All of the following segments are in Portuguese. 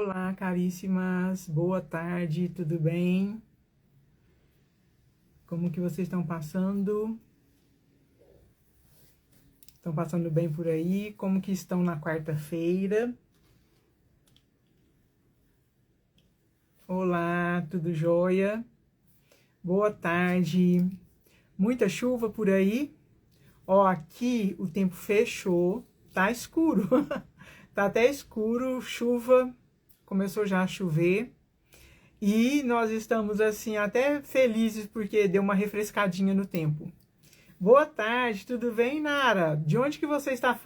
Olá, caríssimas, boa tarde, tudo bem? Como que vocês estão passando? Estão passando bem por aí? Como que estão na quarta-feira? Olá, tudo jóia? Boa tarde. Muita chuva por aí? Ó, aqui o tempo fechou, tá escuro. Tá até escuro, chuva, começou já a chover. E nós estamos assim até felizes porque deu uma refrescadinha no tempo. Boa tarde, tudo bem, Nara? De onde que você está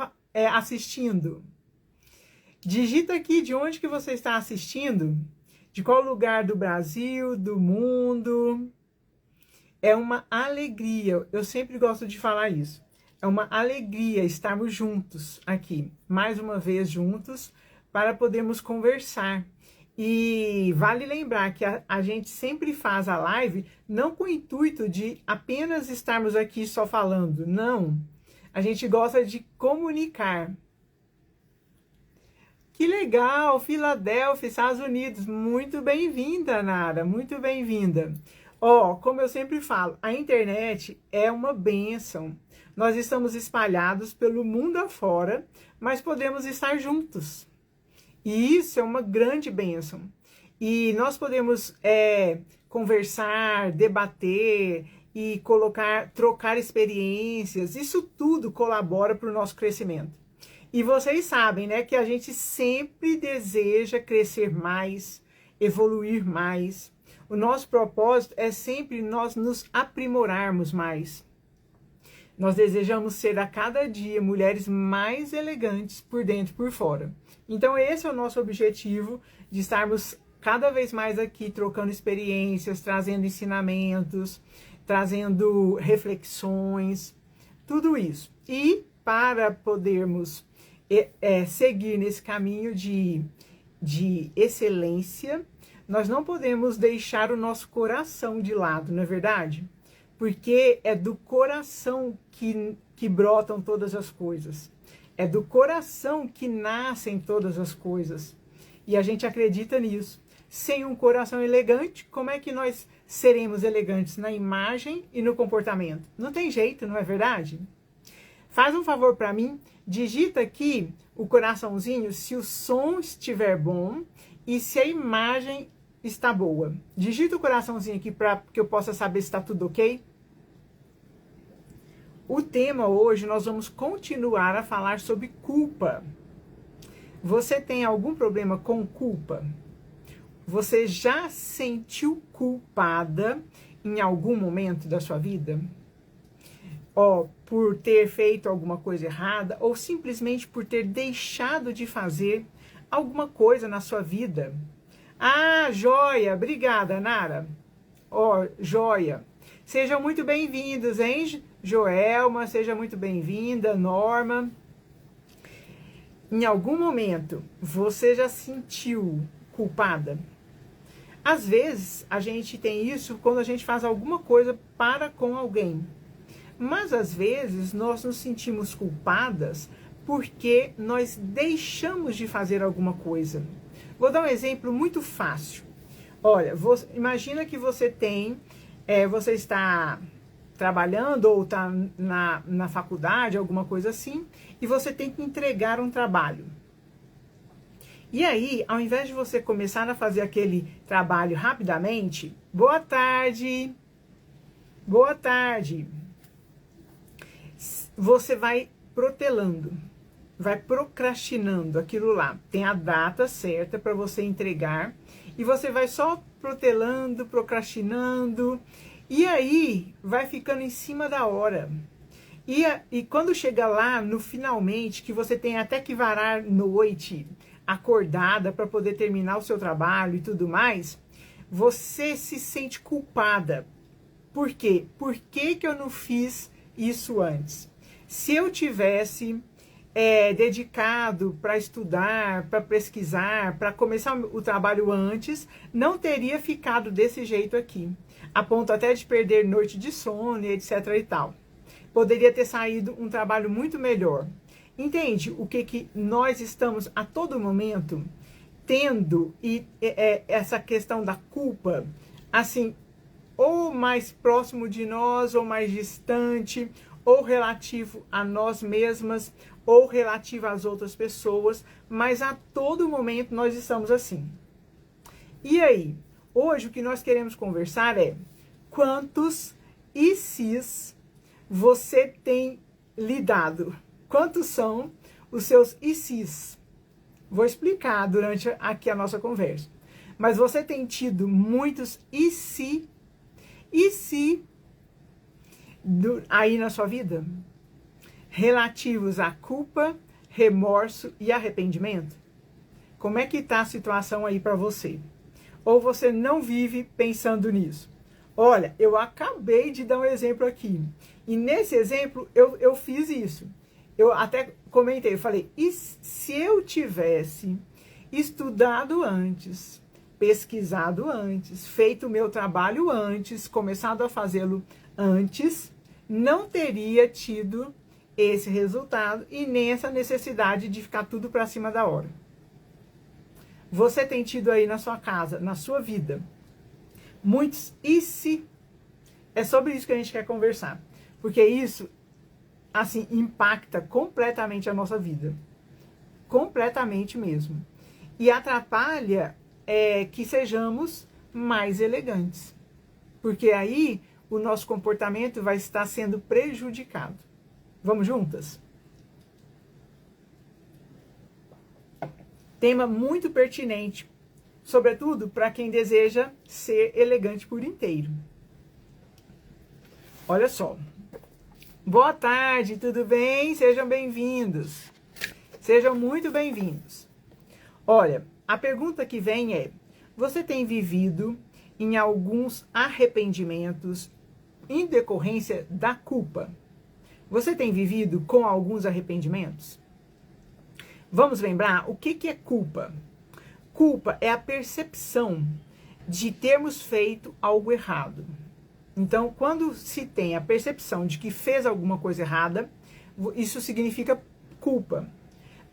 assistindo? Digita aqui de onde que você está assistindo, de qual lugar do Brasil, do mundo. É uma alegria, eu sempre gosto de falar isso. É uma alegria estarmos juntos aqui, mais uma vez juntos, para podermos conversar. E vale lembrar que a gente sempre faz a live não com o intuito de apenas estarmos aqui só falando, não. A gente gosta de comunicar. Que legal, Filadélfia, Estados Unidos. Muito bem-vinda, Nara, muito bem-vinda. Ó, como eu sempre falo, a internet é uma bênção. Nós estamos espalhados pelo mundo afora, mas podemos estar juntos. E isso é uma grande bênção. E nós podemos conversar, debater e trocar experiências. Isso tudo colabora para o nosso crescimento. E vocês sabem, né, que a gente sempre deseja crescer mais, evoluir mais. O nosso propósito é sempre nós nos aprimorarmos mais. Nós desejamos ser a cada dia mulheres mais elegantes por dentro e por fora. Então esse é o nosso objetivo, de estarmos cada vez mais aqui trocando experiências, trazendo ensinamentos, trazendo reflexões, tudo isso. E para podermos seguir nesse caminho de excelência, nós não podemos deixar o nosso coração de lado, não é verdade? Porque é do coração que brotam todas as coisas. É do coração que nascem todas as coisas. E a gente acredita nisso. Sem um coração elegante, como é que nós seremos elegantes na imagem e no comportamento? Não tem jeito, não é verdade? Faz um favor para mim, digita aqui o coraçãozinho se o som estiver bom e se a imagem está boa. Digita o coraçãozinho aqui para que eu possa saber se está tudo ok. O tema hoje nós vamos continuar a falar sobre culpa. Você tem algum problema com culpa? Você já sentiu culpada em algum momento da sua vida? Por ter feito alguma coisa errada ou simplesmente por ter deixado de fazer alguma coisa na sua vida. Ah, joia! Obrigada, Nara. Joia! Sejam muito bem-vindos, hein? Joelma, seja muito bem-vinda. Norma. Em algum momento, você já se sentiu culpada? Às vezes, a gente tem isso quando a gente faz alguma coisa para com alguém. Mas às vezes nós nos sentimos culpadas porque nós deixamos de fazer alguma coisa. Vou dar um exemplo muito fácil. Olha, imagina que você está trabalhando ou está na faculdade, alguma coisa assim, e você tem que entregar um trabalho. E aí, ao invés de você começar a fazer aquele trabalho rapidamente, boa tarde, você vai protelando, vai procrastinando aquilo lá. Tem a data certa para você entregar e você vai só protelando, procrastinando e aí vai ficando em cima da hora. E quando chega lá no finalmente, que você tem até que varar noite acordada para poder terminar o seu trabalho e tudo mais, você se sente culpada. Por quê? Por que eu não fiz isso antes? Se eu tivesse dedicado para estudar, para pesquisar, para começar o trabalho antes, não teria ficado desse jeito aqui. A ponto até de perder noite de sono, etc e tal. Poderia ter saído um trabalho muito melhor. Entende o que nós estamos a todo momento tendo essa questão da culpa, assim, ou mais próximo de nós, ou mais distante, ou relativo a nós mesmas, ou relativo às outras pessoas, mas a todo momento nós estamos assim. E aí, hoje o que nós queremos conversar é quantos ICs você tem lidado? Quantos são os seus ICs? Vou explicar durante aqui a nossa conversa. Mas você tem tido muitos IC aí na sua vida? Relativos à culpa, remorso e arrependimento? Como é que está a situação aí para você? Ou você não vive pensando nisso? Olha, eu acabei de dar um exemplo aqui. E nesse exemplo, eu fiz isso. Eu até comentei, eu falei, e se eu tivesse estudado antes, pesquisado antes, feito o meu trabalho antes, começado a fazê-lo antes, não teria tido esse resultado e nem essa necessidade de ficar tudo para cima da hora. Você tem tido aí na sua casa, na sua vida, muitos e se? É sobre isso que a gente quer conversar. Porque isso, assim, impacta completamente a nossa vida. Completamente mesmo. E atrapalha que sejamos mais elegantes. Porque aí o nosso comportamento vai estar sendo prejudicado. Vamos juntas? Tema muito pertinente, sobretudo para quem deseja ser elegante por inteiro. Olha só. Boa tarde, tudo bem? Sejam bem-vindos. Sejam muito bem-vindos. Olha, a pergunta que vem é: você tem vivido em alguns arrependimentos em decorrência da culpa? Você tem vivido com alguns arrependimentos? Vamos lembrar o que é culpa? Culpa é a percepção de termos feito algo errado. Então, quando se tem a percepção de que fez alguma coisa errada, isso significa culpa.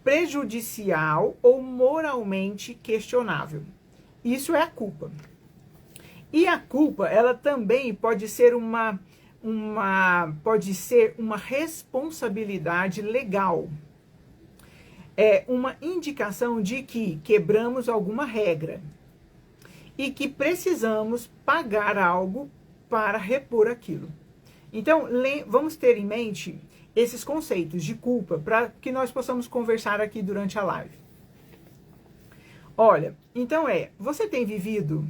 Prejudicial ou moralmente questionável. Isso é a culpa. E a culpa, ela também pode ser uma responsabilidade legal. É uma indicação de que quebramos alguma regra e que precisamos pagar algo para repor aquilo. Então, vamos ter em mente esses conceitos de culpa para que nós possamos conversar aqui durante a live. Olha, então você tem vivido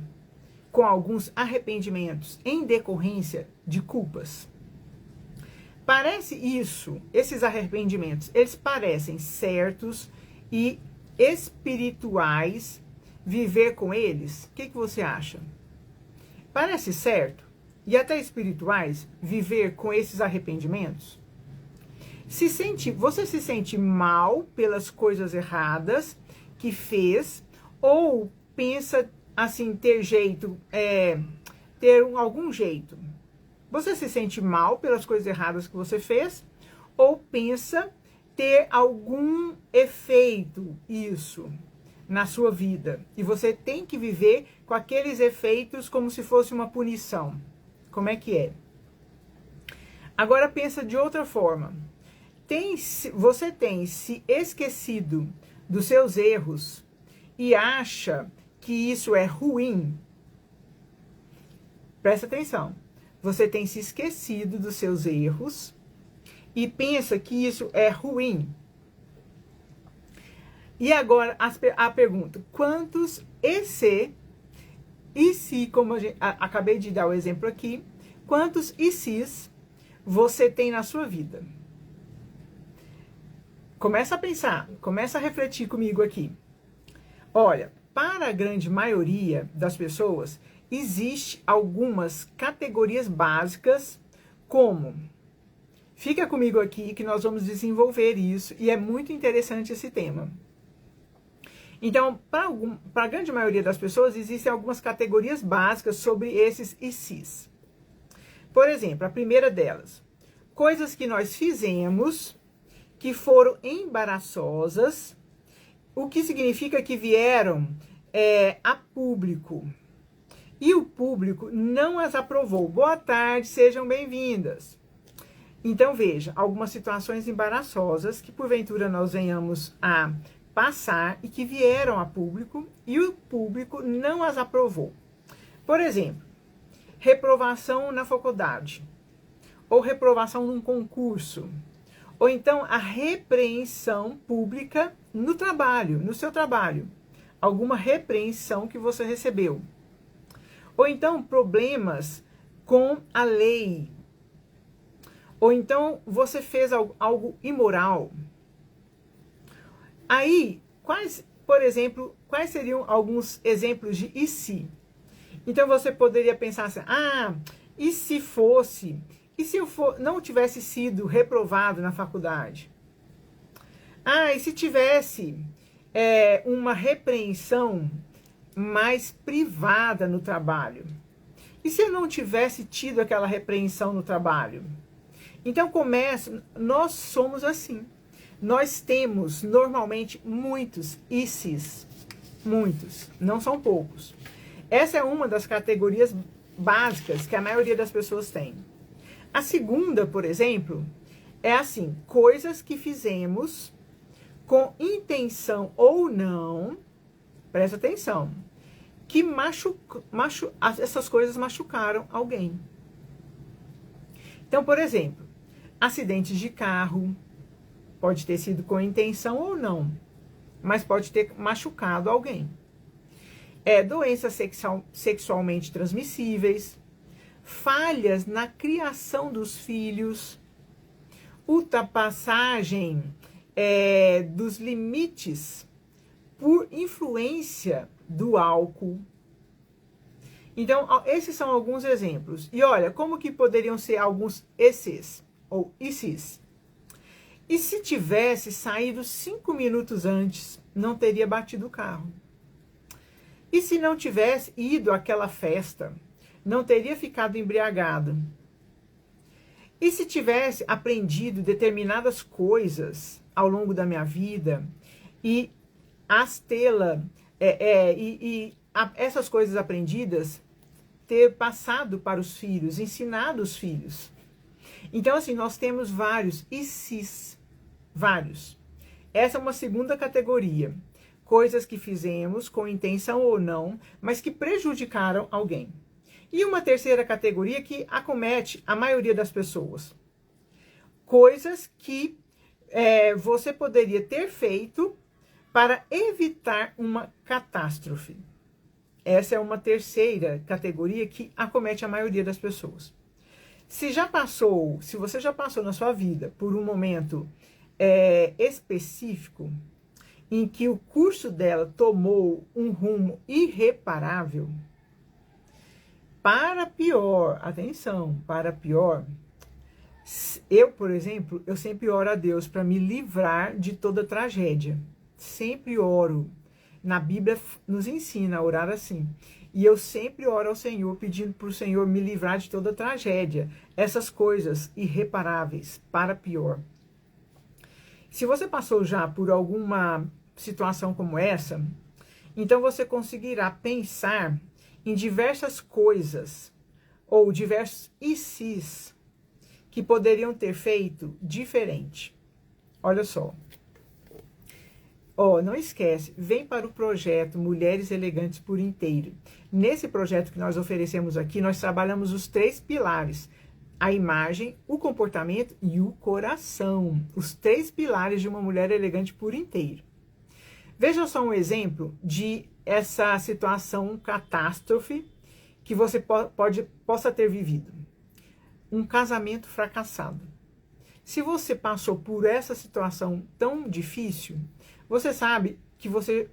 com alguns arrependimentos em decorrência de culpas? Parece esses arrependimentos, eles parecem certos e espirituais viver com eles? O que você acha? Parece certo e até espirituais viver com esses arrependimentos? Você se sente mal pelas coisas erradas que fez ou pensa assim ter algum jeito? Você se sente mal pelas coisas erradas que você fez? Ou pensa ter algum efeito isso na sua vida? E você tem que viver com aqueles efeitos como se fosse uma punição. Como é que é? Agora pensa de outra forma. Você tem se esquecido dos seus erros e acha que isso é ruim? Presta atenção. Você tem se esquecido dos seus erros e pensa que isso é ruim. E agora a pergunta: quantos e se, como acabei de dar o exemplo aqui, quantos e se's você tem na sua vida? Começa a pensar, começa a refletir comigo aqui. Olha, para a grande maioria das pessoas, existem algumas categorias básicas, como... Fica comigo aqui que nós vamos desenvolver isso e é muito interessante esse tema. Então, para a grande maioria das pessoas, existem algumas categorias básicas sobre esses e se's. Por exemplo, a primeira delas, coisas que nós fizemos que foram embaraçosas o que significa que vieram a público. E o público não as aprovou. Boa tarde, sejam bem-vindas. Então, veja, algumas situações embaraçosas que porventura nós venhamos a passar e que vieram a público e o público não as aprovou. Por exemplo, reprovação na faculdade, ou reprovação num concurso, ou então a repreensão pública no trabalho, no seu trabalho, alguma repreensão que você recebeu. Ou então problemas com a lei. Ou então você fez algo imoral. Aí, por exemplo, quais seriam alguns exemplos de e se? Então você poderia pensar assim, e se fosse? E se eu não tivesse sido reprovado na faculdade? E se tivesse uma repreensão mais privada no trabalho? E se eu não tivesse tido aquela repreensão no trabalho? Então nós somos assim. Nós temos normalmente muitos ICs, muitos, não são poucos. Essa é uma das categorias básicas que a maioria das pessoas tem. A segunda, por exemplo, é assim, coisas que fizemos com intenção ou não, presta atenção, que essas coisas machucaram alguém. Então, por exemplo, acidentes de carro, pode ter sido com intenção ou não, mas pode ter machucado alguém. Doenças sexualmente transmissíveis, falhas na criação dos filhos, ultrapassagem dos limites por influência do álcool. Então, esses são alguns exemplos. E olha, como que poderiam ser alguns esses, ou ICs? E se tivesse saído 5 minutos antes, não teria batido o carro. E se não tivesse ido àquela festa, não teria ficado embriagado. E se tivesse aprendido determinadas coisas ao longo da minha vida e essas coisas aprendidas ter passado para os filhos, ensinado os filhos. Então, assim, nós temos vários ICs, vários. Essa é uma segunda categoria. Coisas que fizemos com intenção ou não, mas que prejudicaram alguém. E uma terceira categoria que acomete a maioria das pessoas. Coisas que você poderia ter feito para evitar uma catástrofe. Essa é uma terceira categoria que acomete a maioria das pessoas. Se você já passou na sua vida por um momento específico em que o curso dela tomou um rumo irreparável, para pior, atenção, para pior, eu, por exemplo, eu sempre oro a Deus para me livrar de toda tragédia. Sempre oro. Na Bíblia nos ensina a orar assim. E eu sempre oro ao Senhor, pedindo para o Senhor me livrar de toda tragédia. Essas coisas irreparáveis, para pior. Se você passou já por alguma situação como essa, então você conseguirá pensar em diversas coisas ou diversos ICs que poderiam ter feito diferente. Olha só. Não esquece, vem para o projeto Mulheres Elegantes por Inteiro. Nesse projeto que nós oferecemos aqui, nós trabalhamos os 3 pilares. A imagem, o comportamento e o coração. Os 3 pilares de uma mulher elegante por inteiro. Veja só um exemplo de essa situação catástrofe que você possa ter vivido. Um casamento fracassado. Se você passou por essa situação tão difícil, você sabe que você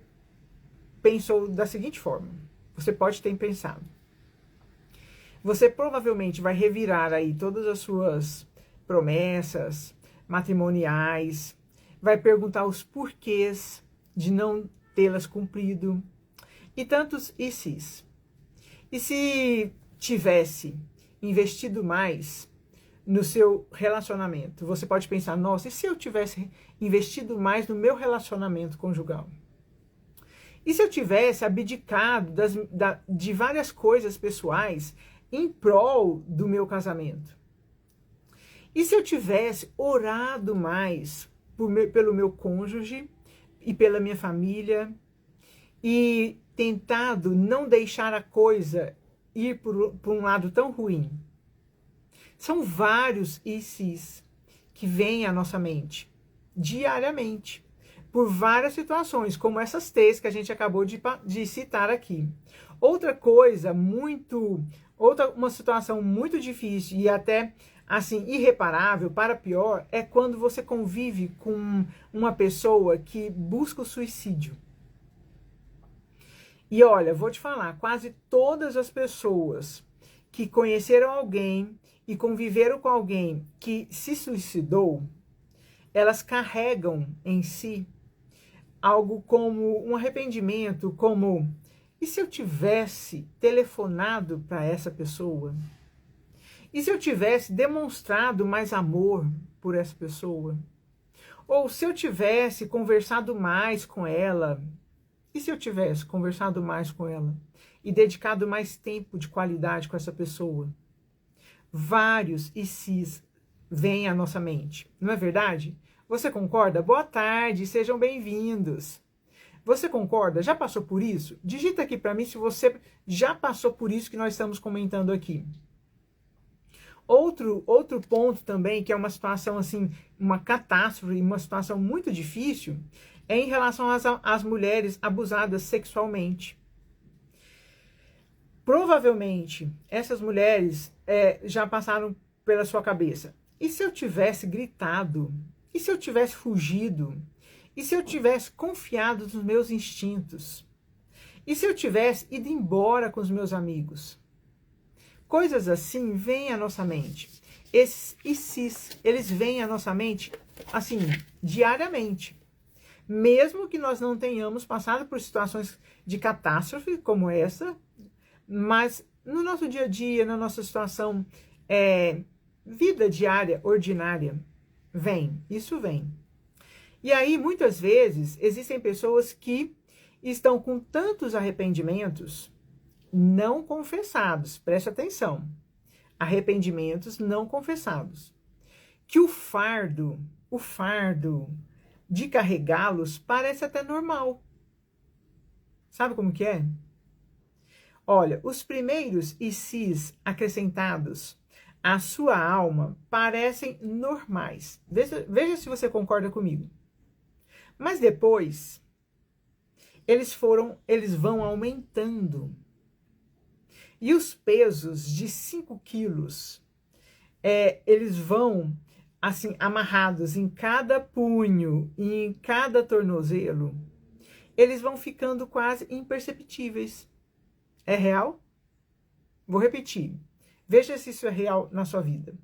pensou da seguinte forma. Você pode ter pensado. Você provavelmente vai revirar aí todas as suas promessas matrimoniais, vai perguntar os porquês de não tê-las cumprido e tantos ICs. E se tivesse investido mais no seu relacionamento, você pode pensar, nossa, e se eu tivesse investido mais no meu relacionamento conjugal? E se eu tivesse abdicado de várias coisas pessoais em prol do meu casamento? E se eu tivesse orado mais pelo meu cônjuge e pela minha família e tentado não deixar a coisa ir por um lado tão ruim? São vários e se's que vêm à nossa mente diariamente, por várias situações, como essas três que a gente acabou de citar aqui. Uma situação muito difícil e até assim irreparável, para pior, é quando você convive com uma pessoa que busca o suicídio. E olha, vou te falar, quase todas as pessoas que conheceram alguém e conviveram com alguém que se suicidou, elas carregam em si algo como um arrependimento, como: e se eu tivesse telefonado para essa pessoa? E se eu tivesse demonstrado mais amor por essa pessoa? Ou se eu tivesse conversado mais com ela? E se eu tivesse conversado mais com ela e dedicado mais tempo de qualidade com essa pessoa? Vários e se's vêm à nossa mente, não é verdade? Você concorda? Boa tarde, sejam bem-vindos. Você concorda? Já passou por isso? Digita aqui para mim se você já passou por isso que nós estamos comentando aqui. Outro ponto também, que é uma situação assim, uma catástrofe, uma situação muito difícil, é em relação às mulheres abusadas sexualmente. Provavelmente, essas mulheres já passaram pela sua cabeça: e se eu tivesse gritado? E se eu tivesse fugido? E se eu tivesse confiado nos meus instintos? E se eu tivesse ido embora com os meus amigos? Coisas assim vêm à nossa mente. Esses e se's, eles vêm à nossa mente, assim, diariamente. Mesmo que nós não tenhamos passado por situações de catástrofe como essa, mas no nosso dia a dia, na nossa situação, vida diária, ordinária, isso vem. E aí, muitas vezes, existem pessoas que estão com tantos arrependimentos não confessados, preste atenção, arrependimentos não confessados, que o fardo de carregá-los parece até normal. Sabe como que é? Olha, os primeiros e se's acrescentados à sua alma parecem normais. Veja se você concorda comigo. Mas depois, eles vão aumentando. E os pesos de 5 quilos, eles vão assim amarrados em cada punho e em cada tornozelo, eles vão ficando quase imperceptíveis. É real? Vou repetir. Veja se isso é real na sua vida.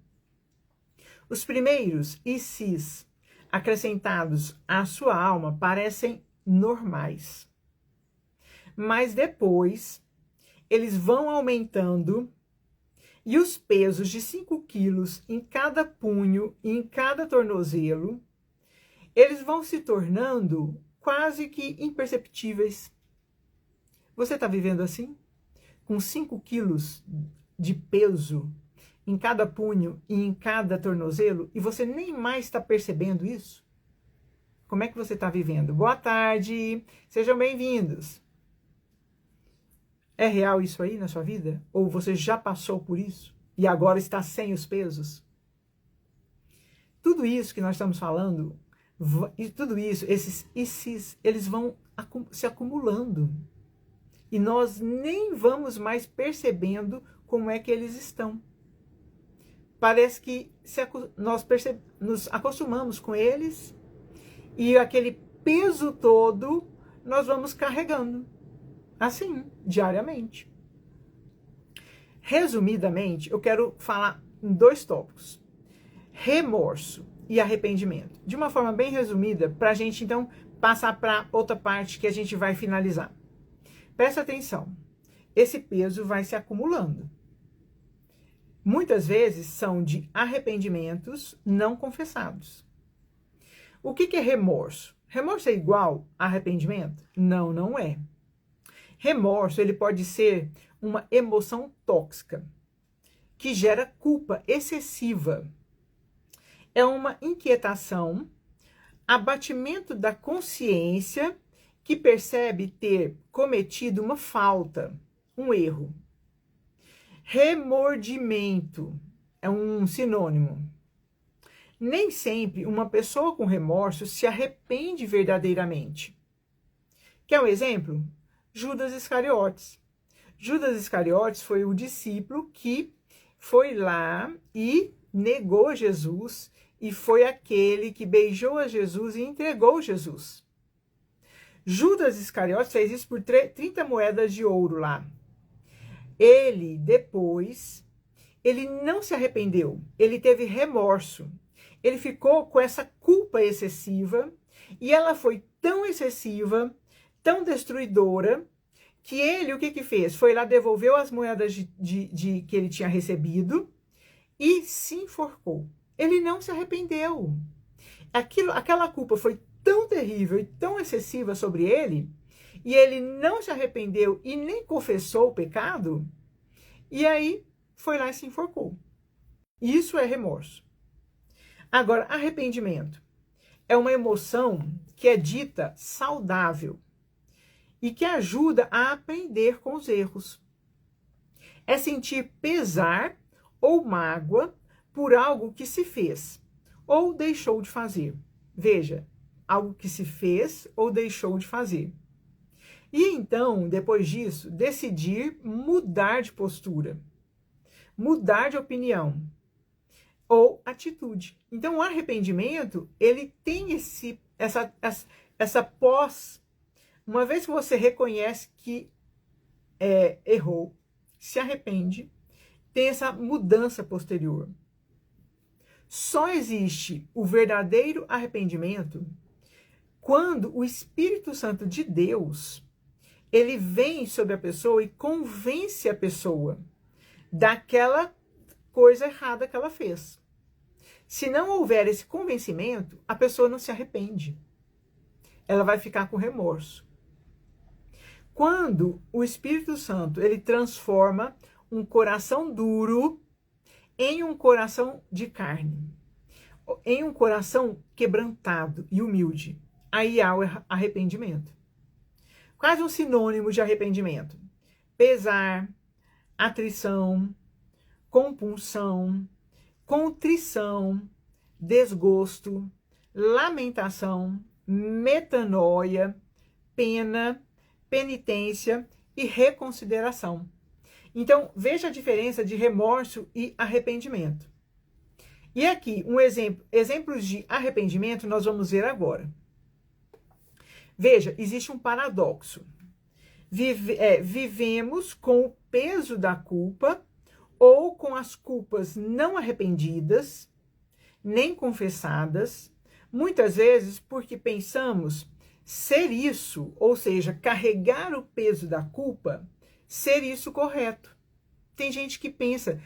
Os primeiros e se's acrescentados à sua alma parecem normais. Mas depois, eles vão aumentando e os pesos de 5 quilos em cada punho e em cada tornozelo, eles vão se tornando quase que imperceptíveis. Você está vivendo assim? Com 5 quilos de peso em cada punho e em cada tornozelo, e você nem mais está percebendo isso? Como é que você está vivendo? Boa tarde, sejam bem-vindos. É real isso aí na sua vida? Ou você já passou por isso e agora está sem os pesos? Tudo isso que nós estamos falando, e tudo isso, esses e se's, eles vão se acumulando. E nós nem vamos mais percebendo como é que eles estão. Parece que nós nos acostumamos com eles e aquele peso todo nós vamos carregando. Assim, diariamente. Resumidamente, eu quero falar em 2 tópicos: remorso e arrependimento. De uma forma bem resumida, para a gente então passar para outra parte que a gente vai finalizar. Presta atenção, esse peso vai se acumulando. Muitas vezes são de arrependimentos não confessados. O que é remorso? Remorso é igual a arrependimento? Não, não é. Remorso, ele pode ser uma emoção tóxica, que gera culpa excessiva. É uma inquietação, abatimento da consciência que percebe ter cometido uma falta, um erro. Remordimento é um sinônimo. Nem sempre uma pessoa com remorso se arrepende verdadeiramente. Quer um exemplo? Judas Iscariotes. Judas Iscariotes foi o discípulo que foi lá e negou Jesus e foi aquele que beijou a Jesus e entregou Jesus. Judas Iscariotes fez isso por 30 moedas de ouro lá. Ele, depois, ele não se arrependeu, ele teve remorso. Ele ficou com essa culpa excessiva e ela foi tão excessiva, tão destruidora, que ele, o que fez? Foi lá, devolveu as moedas que ele tinha recebido e se enforcou. Ele não se arrependeu. Aquela culpa foi tão terrível e tão excessiva sobre ele, e ele não se arrependeu e nem confessou o pecado, e aí foi lá e se enforcou. Isso é remorso. Agora, arrependimento é uma emoção que é dita saudável e que ajuda a aprender com os erros. É sentir pesar ou mágoa por algo que se fez ou deixou de fazer. Veja, algo que se fez ou deixou de fazer. E então, depois disso, decidir mudar de postura, mudar de opinião ou atitude. Então, o arrependimento, ele tem essa pós. Uma vez que você reconhece que errou, se arrepende, tem essa mudança posterior. Só existe o verdadeiro arrependimento quando o Espírito Santo de Deus, ele vem sobre a pessoa e convence a pessoa daquela coisa errada que ela fez. Se não houver esse convencimento, a pessoa não se arrepende. Ela vai ficar com remorso. Quando o Espírito Santo, ele transforma um coração duro em um coração de carne, em um coração quebrantado e humilde, aí há o arrependimento. Quais um sinônimo de arrependimento? Pesar, atrição, compunção, contrição, desgosto, lamentação, metanoia, pena, penitência e reconsideração. Então, veja a diferença de remorso e arrependimento. E aqui, exemplos de arrependimento nós vamos ver agora. Veja, existe um paradoxo. Vivemos com o peso da culpa ou com as culpas não arrependidas, nem confessadas, muitas vezes porque pensamos ser isso, ou seja, carregar o peso da culpa, ser isso correto. Tem gente que pensa,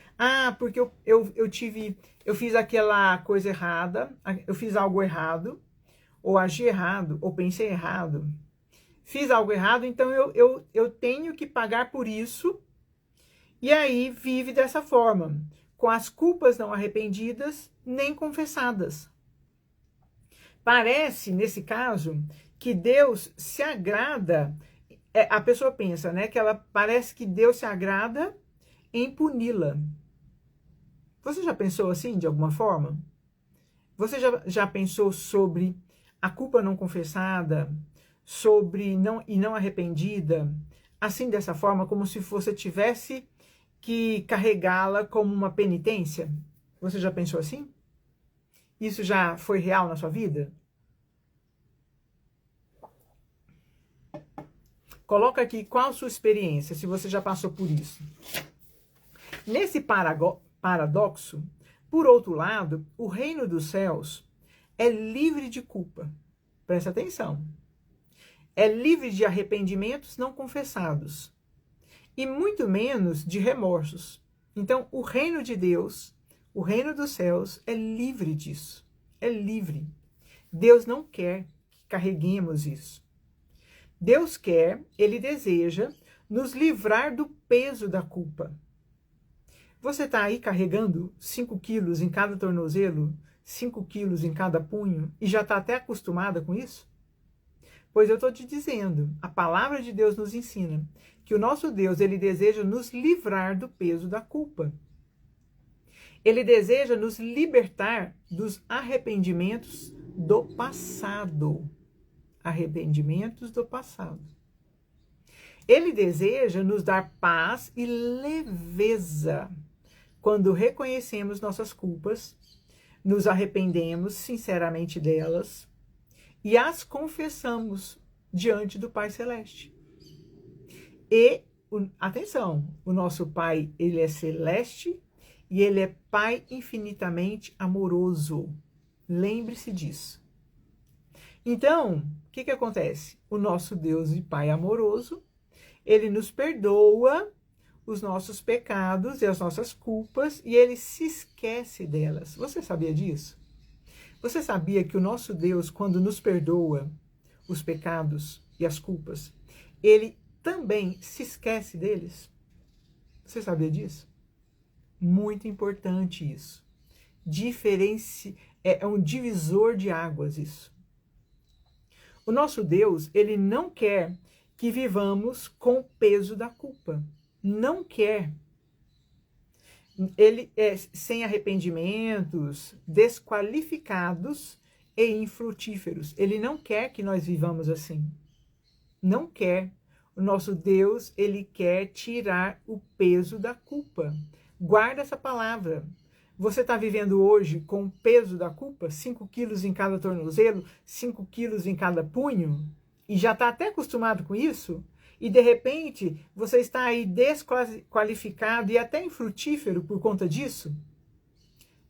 porque eu fiz aquela coisa errada, eu fiz algo errado, ou agi errado, ou pensei errado. Fiz algo errado, então eu tenho que pagar por isso, e aí vive dessa forma, com as culpas não arrependidas, nem confessadas. Parece, nesse caso, que Deus se agrada, a pessoa pensa, né, que ela parece que Deus se agrada em puni-la. Você já pensou assim, de alguma forma? Você já pensou sobre a culpa não confessada, sobre não arrependida, assim dessa forma, como se você tivesse que carregá-la como uma penitência? Você já pensou assim? Isso já foi real na sua vida? Coloca aqui qual a sua experiência, se você já passou por isso. Nesse paradoxo, por outro lado, o reino dos céus é livre de culpa. Presta atenção. É livre de arrependimentos não confessados. E muito menos de remorsos. Então, o reino de Deus, o reino dos céus, é livre disso. É livre. Deus não quer que carreguemos isso. Deus quer, ele deseja nos livrar do peso da culpa. Você está aí carregando 5 quilos em cada tornozelo, 5 quilos em cada punho, e já está até acostumada com isso? Pois eu estou te dizendo, a palavra de Deus nos ensina que o nosso Deus, ele deseja nos livrar do peso da culpa. Ele deseja nos libertar dos arrependimentos do passado. Arrependimentos do passado. Ele deseja nos dar paz e leveza quando reconhecemos nossas culpas, nos arrependemos sinceramente delas e as confessamos diante do Pai Celeste. E, atenção, o nosso Pai, ele é celeste e ele é Pai infinitamente amoroso. Lembre-se disso. Então, o que acontece? O nosso Deus e Pai amoroso, ele nos perdoa os nossos pecados e as nossas culpas e ele se esquece delas. Você sabia disso? Você sabia que o nosso Deus, quando nos perdoa os pecados e as culpas, ele também se esquece deles? Você sabia disso? Muito importante isso. É um divisor de águas isso. O nosso Deus, ele não quer que vivamos com o peso da culpa. Não quer. Ele é sem arrependimentos, desqualificados e infrutíferos. Ele não quer que nós vivamos assim. Não quer. O nosso Deus, ele quer tirar o peso da culpa. Guarda essa palavra. Você está vivendo hoje com o peso da culpa? 5 quilos em cada tornozelo, 5 quilos em cada punho? E já está até acostumado com isso? E de repente você está aí desqualificado e até infrutífero por conta disso?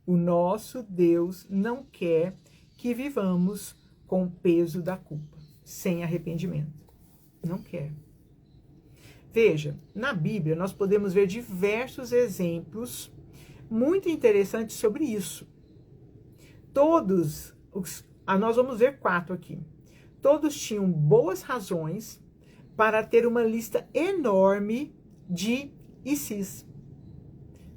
O nosso Deus não quer que vivamos com o peso da culpa, sem arrependimento. Não quer. Veja, na Bíblia nós podemos ver diversos exemplos muito interessantes sobre isso. Nós vamos ver 4 aqui. Todos tinham boas razões para ter uma lista enorme de ICs.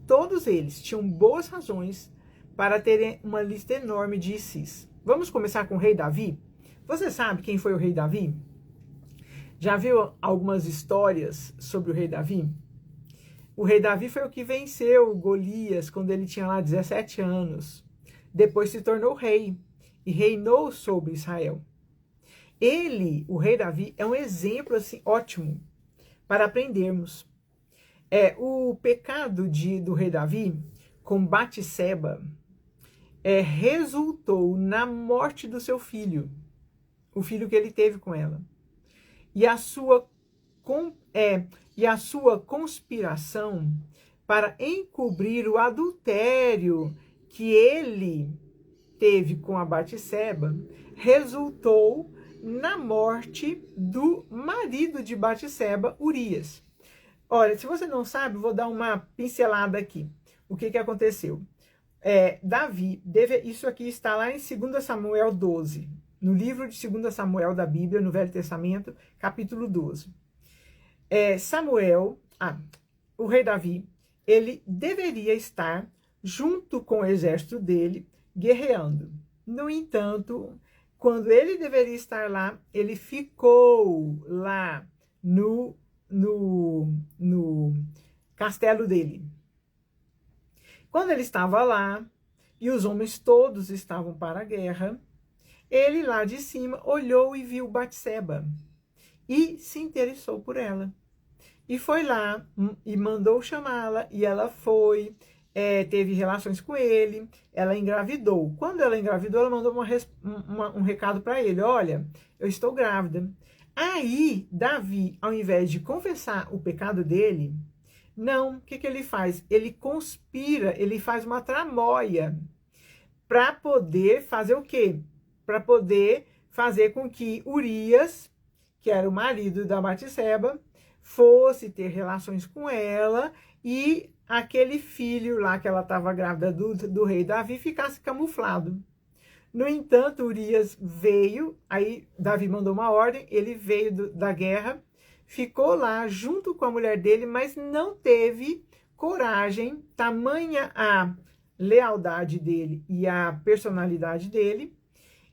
Todos eles tinham boas razões para terem uma lista enorme de ICs. Vamos começar com o rei Davi? Você sabe quem foi o rei Davi? Já viu algumas histórias sobre o rei Davi? O rei Davi foi o que venceu Golias quando ele tinha lá 17 anos. Depois se tornou rei e reinou sobre Israel. Ele, o rei Davi, é um exemplo assim ótimo para aprendermos. O pecado do rei Davi com Batseba resultou na morte do seu filho, o filho que ele teve com ela. E a sua conspiração para encobrir o adultério que ele teve com a Batseba resultou na morte do marido de Batseba, Urias. Olha, se você não sabe, vou dar uma pincelada aqui. O que aconteceu? Davi, isso aqui está lá em 2 Samuel 12, no livro de 2 Samuel da Bíblia, no Velho Testamento, capítulo 12. O rei Davi, ele deveria estar junto com o exército dele, guerreando. No entanto, quando ele deveria estar lá, ele ficou lá no castelo dele. Quando ele estava lá, e os homens todos estavam para a guerra, ele lá de cima olhou e viu Batseba e se interessou por ela. E foi lá e mandou chamá-la, e ela foi, teve relações com ele, ela engravidou. Quando ela engravidou, ela mandou um recado para ele: olha, eu estou grávida. Aí, Davi, ao invés de confessar o pecado dele, não, o que ele faz? Ele conspira, ele faz uma tramóia para poder fazer o quê? Para poder fazer com que Urias, que era o marido da Batseba, fosse ter relações com ela e aquele filho lá que ela estava grávida do rei Davi ficasse camuflado. No entanto, Urias veio, aí Davi mandou uma ordem, ele veio da guerra, ficou lá junto com a mulher dele, mas não teve coragem, tamanha a lealdade dele e a personalidade dele,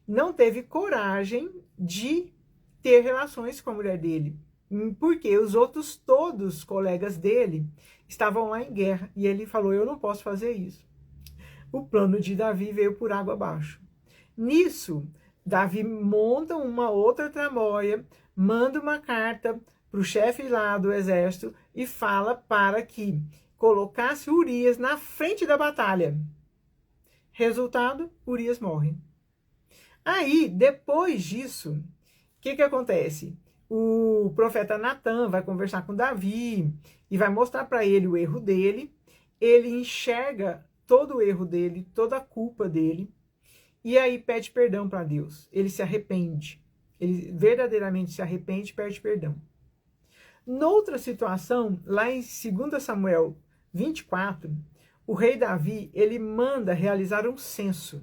não teve coragem de ter relações com a mulher dele, porque os outros todos colegas dele estavam lá em guerra, e ele falou, eu não posso fazer isso. O plano de Davi veio por água abaixo. Nisso, Davi monta uma outra tramóia, manda uma carta para o chefe lá do exército e fala para que colocasse Urias na frente da batalha. Resultado, Urias morre. Aí, depois disso, o que acontece? O profeta Natan vai conversar com Davi e vai mostrar para ele o erro dele. Ele enxerga todo o erro dele, toda a culpa dele, e aí pede perdão para Deus. Ele se arrepende. Ele verdadeiramente se arrepende e pede perdão. Noutra situação, lá em 2 Samuel 24, o rei Davi, ele manda realizar um censo,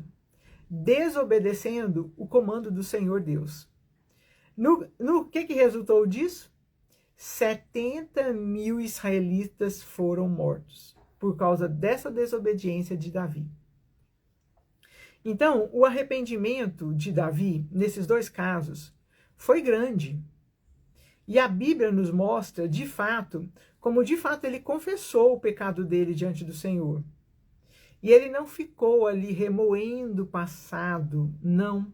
desobedecendo o comando do Senhor Deus. No que resultou disso? 70.000 israelitas foram mortos por causa dessa desobediência de Davi. Então, o arrependimento de Davi, nesses dois casos, foi grande. E a Bíblia nos mostra, de fato, como de fato ele confessou o pecado dele diante do Senhor. E ele não ficou ali remoendo o passado, não.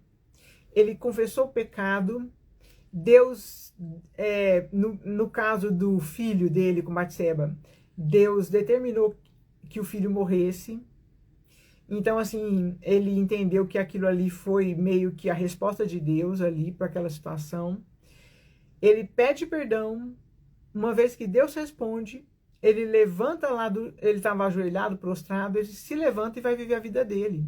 Ele confessou o pecado. Deus, no caso do filho dele com Batseba, Deus determinou que o filho morresse. Então, assim, ele entendeu que aquilo ali foi meio que a resposta de Deus ali para aquela situação. Ele pede perdão. Uma vez que Deus responde, ele levanta lá, ele estava ajoelhado, prostrado, ele se levanta e vai viver a vida dele.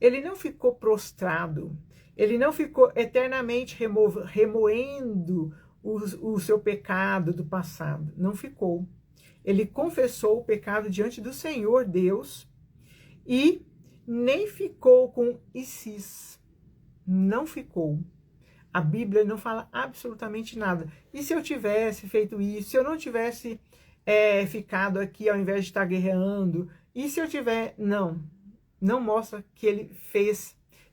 Ele não ficou prostrado. Ele não ficou eternamente remoendo o seu pecado do passado. Não ficou. Ele confessou o pecado diante do Senhor Deus e nem ficou com isis. Não ficou. A Bíblia não fala absolutamente nada. E se eu tivesse feito isso? Se eu não tivesse ficado aqui ao invés de estar guerreando? E se eu tiver... Não. Não mostra que ele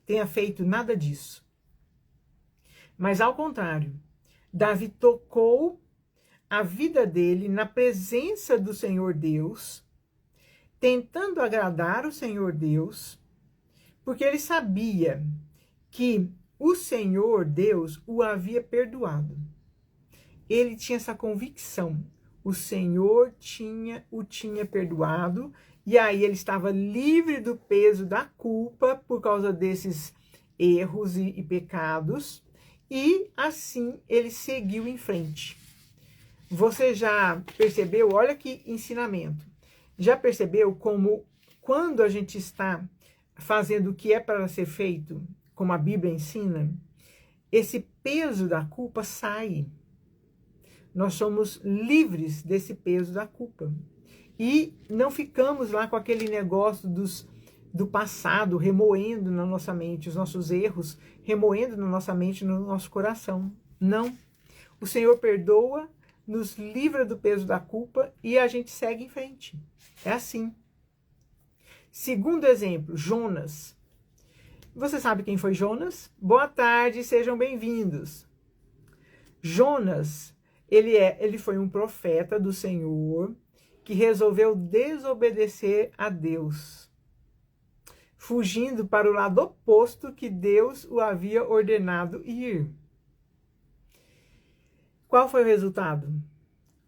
tenha feito nada disso. Mas ao contrário, Davi tocou a vida dele na presença do Senhor Deus, tentando agradar o Senhor Deus, porque ele sabia que o Senhor Deus o havia perdoado. Ele tinha essa convicção. O Senhor o tinha perdoado, e aí ele estava livre do peso da culpa por causa desses erros e pecados, e assim ele seguiu em frente. Você já percebeu? Olha que ensinamento. Já percebeu como quando a gente está fazendo o que é para ser feito, como a Bíblia ensina, esse peso da culpa sai. Nós somos livres desse peso da culpa. E não ficamos lá com aquele negócio do passado remoendo na nossa mente, os nossos erros remoendo na nossa mente, no nosso coração. Não. O Senhor perdoa, nos livra do peso da culpa e a gente segue em frente. É assim. Segundo exemplo, Jonas. Você sabe quem foi Jonas? Boa tarde, sejam bem-vindos. Jonas, ele foi um profeta do Senhor que resolveu desobedecer a Deus, fugindo para o lado oposto que Deus o havia ordenado ir. Qual foi o resultado?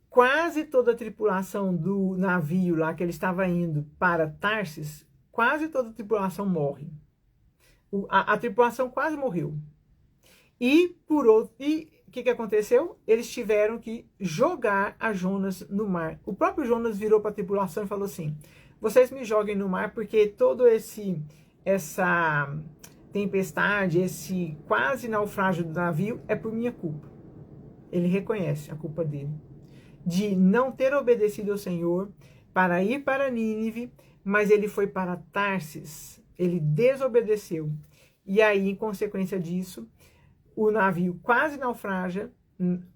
Quase toda a tripulação do navio lá que ele estava indo para Tarsis, quase toda a tripulação morre. A tripulação quase morreu. E o que aconteceu? Eles tiveram que jogar a Jonas no mar. O próprio Jonas virou para a tripulação e falou assim: vocês me joguem no mar porque todo essa tempestade, esse quase naufrágio do navio é por minha culpa. Ele reconhece a culpa dele de não ter obedecido ao Senhor para ir para Nínive, mas ele foi para Tarsis. Ele desobedeceu. E aí, em consequência disso, o navio quase naufraga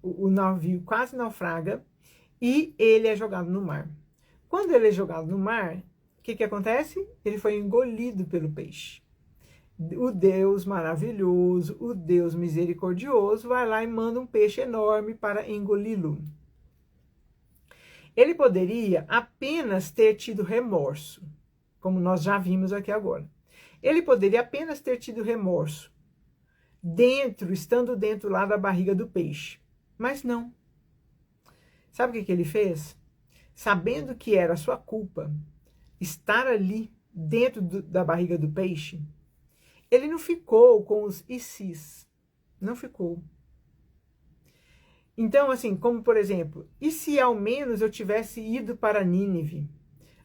o navio quase naufraga e ele é jogado no mar. Quando ele é jogado no mar, o que acontece? Ele foi engolido pelo peixe. O Deus maravilhoso, o Deus misericordioso, vai lá e manda um peixe enorme para engoli-lo. Ele poderia apenas ter tido remorso, como nós já vimos aqui agora. Ele poderia apenas ter tido remorso, estando dentro lá da barriga do peixe. Mas não. Sabe o que ele fez? Sabendo que era sua culpa estar ali dentro da barriga do peixe, ele não ficou com os ICs. Não ficou. Então, assim, como por exemplo, e se ao menos eu tivesse ido para Nínive,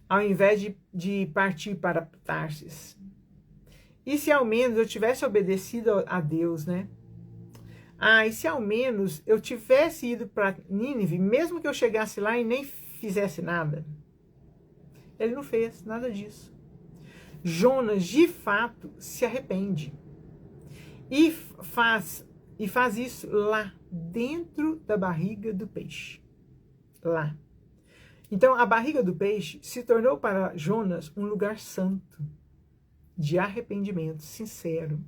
ao invés de partir para Tarsis? E se ao menos eu tivesse obedecido a Deus, né? E se ao menos eu tivesse ido para Nínive, mesmo que eu chegasse lá e nem fizesse nada? Ele não fez nada disso. Jonas, de fato, se arrepende. E faz isso lá, dentro da barriga do peixe. Lá. Então, a barriga do peixe se tornou para Jonas um lugar santo, de arrependimento sincero.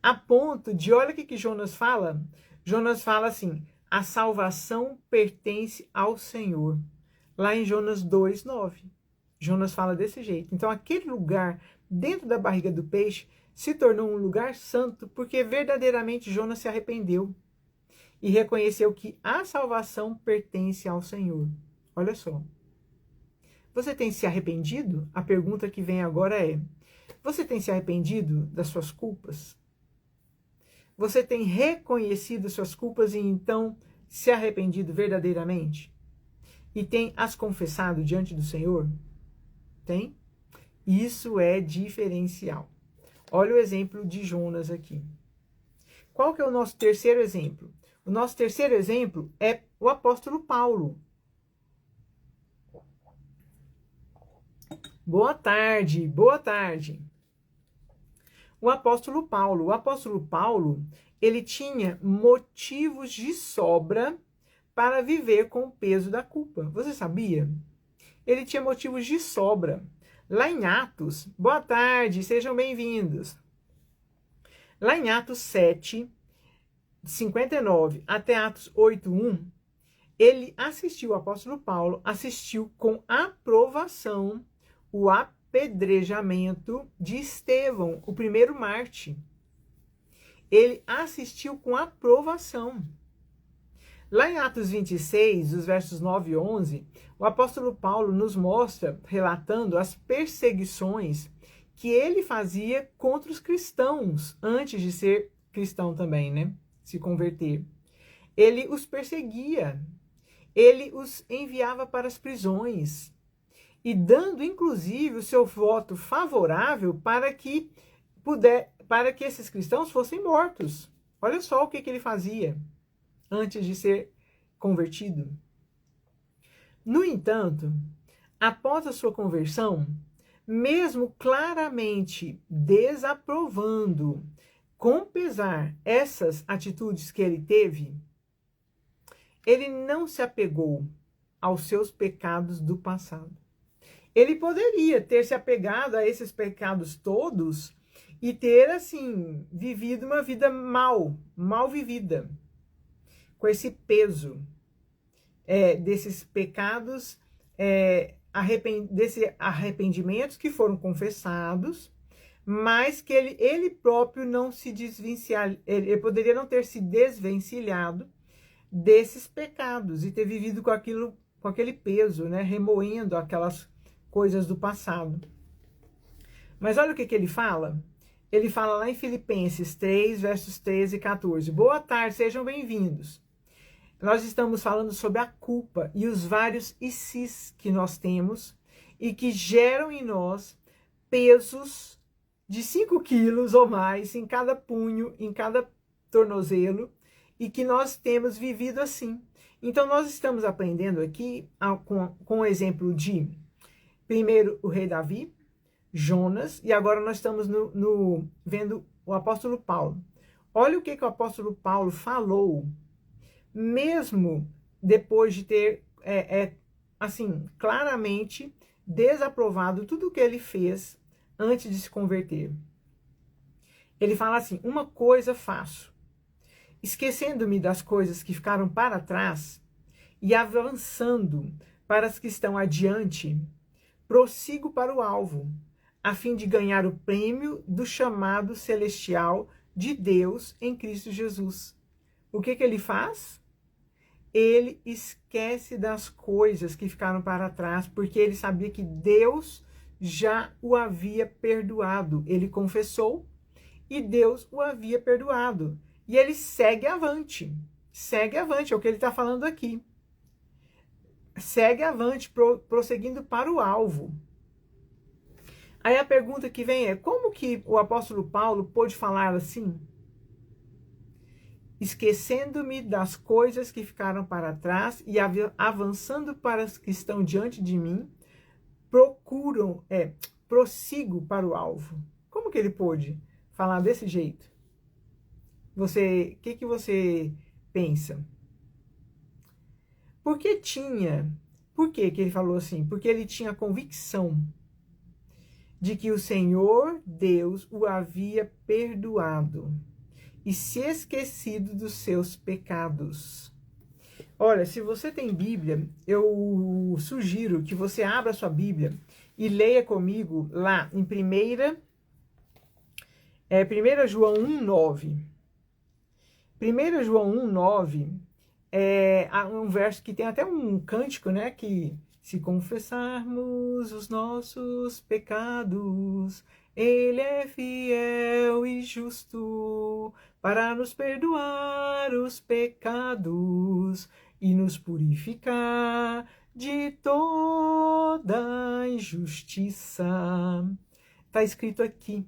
A ponto de, olha o que Jonas fala. Jonas fala assim, a salvação pertence ao Senhor. Lá em Jonas 2:9. Jonas fala desse jeito. Então, aquele lugar dentro da barriga do peixe se tornou um lugar santo porque verdadeiramente Jonas se arrependeu e reconheceu que a salvação pertence ao Senhor. Olha só. Você tem se arrependido? A pergunta que vem agora é: você tem se arrependido das suas culpas? Você tem reconhecido suas culpas e então se arrependido verdadeiramente? E tem as confessado diante do Senhor? Tem? Isso é diferencial. Olha o exemplo de Jonas aqui. Qual que é o nosso terceiro exemplo? O nosso terceiro exemplo é o apóstolo Paulo. Boa tarde, boa tarde. O apóstolo Paulo, ele tinha motivos de sobra para viver com o peso da culpa. Você sabia? Ele tinha motivos de sobra. Lá em Atos, boa tarde, sejam bem-vindos. Lá em Atos 7, 59 até Atos 8:1, o apóstolo Paulo assistiu com aprovação o apedrejamento de Estevão, o primeiro mártir. Ele assistiu com aprovação. Lá em Atos 26, os versos 9 e 11, o apóstolo Paulo nos mostra, relatando as perseguições que ele fazia contra os cristãos, antes de ser cristão também, né? Se converter. Ele os perseguia, ele os enviava para as prisões, e dando inclusive o seu voto favorável para que esses cristãos fossem mortos. Olha só o que ele fazia antes de ser convertido. No entanto, após a sua conversão, mesmo claramente desaprovando com pesar essas atitudes que ele teve, ele não se apegou aos seus pecados do passado. Ele poderia ter se apegado a esses pecados todos e ter, assim, vivido uma vida mal vivida, com esse peso desses pecados, desses arrependimentos que foram confessados, mas que ele próprio não se desvencilhado, ele poderia não ter se desvencilhado desses pecados e ter vivido com aquele peso, né, remoendo aquelas coisas do passado. Mas olha o que ele fala. Ele fala lá em Filipenses 3, versos 13 e 14. Boa tarde, sejam bem-vindos. Nós estamos falando sobre a culpa e os vários ICs que nós temos e que geram em nós pesos de 5 quilos ou mais em cada punho, em cada tornozelo, e que nós temos vivido assim. Então, nós estamos aprendendo aqui com o exemplo de, primeiro, o rei Davi, Jonas, e agora nós estamos vendo o apóstolo Paulo. Olha o que o apóstolo Paulo falou. mesmo depois de ter, assim, claramente desaprovado tudo o que ele fez antes de se converter. Ele fala assim: uma coisa faço, esquecendo-me das coisas que ficaram para trás e avançando para as que estão adiante, prossigo para o alvo, a fim de ganhar o prêmio do chamado celestial de Deus em Cristo Jesus. O que ele faz? Ele esquece das coisas que ficaram para trás, porque ele sabia que Deus já o havia perdoado. Ele confessou e Deus o havia perdoado. E ele segue avante. Segue avante, é o que ele está falando aqui. Segue avante, prosseguindo para o alvo. Aí a pergunta que vem é: como que o apóstolo Paulo pôde falar assim? Esquecendo-me das coisas que ficaram para trás e avançando para as que estão diante de mim, prossigo para o alvo. Como que ele pôde falar desse jeito? O que você pensa? Por que ele falou assim? Porque ele tinha convicção de que o Senhor Deus o havia perdoado e se esquecido dos seus pecados. Olha, se você tem Bíblia, eu sugiro que você abra sua Bíblia e leia comigo lá em 1 João 1,9. 1 João 1,9 é um verso que tem até um cântico, né? Que se confessarmos os nossos pecados, Ele é fiel e justo para nos perdoar os pecados e nos purificar de toda injustiça. Está escrito aqui.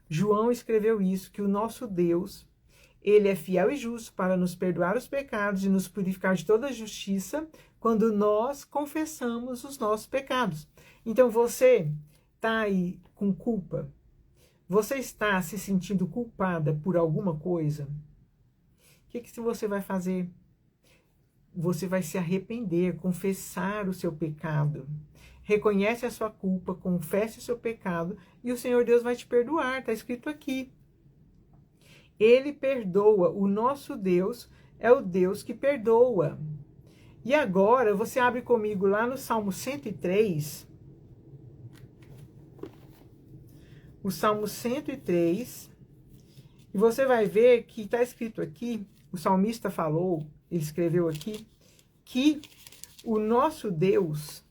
João escreveu isso, que o nosso Deus, Ele é fiel e justo para nos perdoar os pecados e nos purificar de toda justiça quando nós confessamos os nossos pecados. Então você está aí com culpa? Você está se sentindo culpada por alguma coisa? O que você vai fazer? Você vai se arrepender, confessar o seu pecado. Reconhece a sua culpa, confesse o seu pecado e o Senhor Deus vai te perdoar. Está escrito aqui. Ele perdoa. O nosso Deus é o Deus que perdoa. E agora você abre comigo lá no Salmo 103. O Salmo 103. E você vai ver que está escrito aqui, o salmista falou, ele escreveu aqui, que o nosso Deus,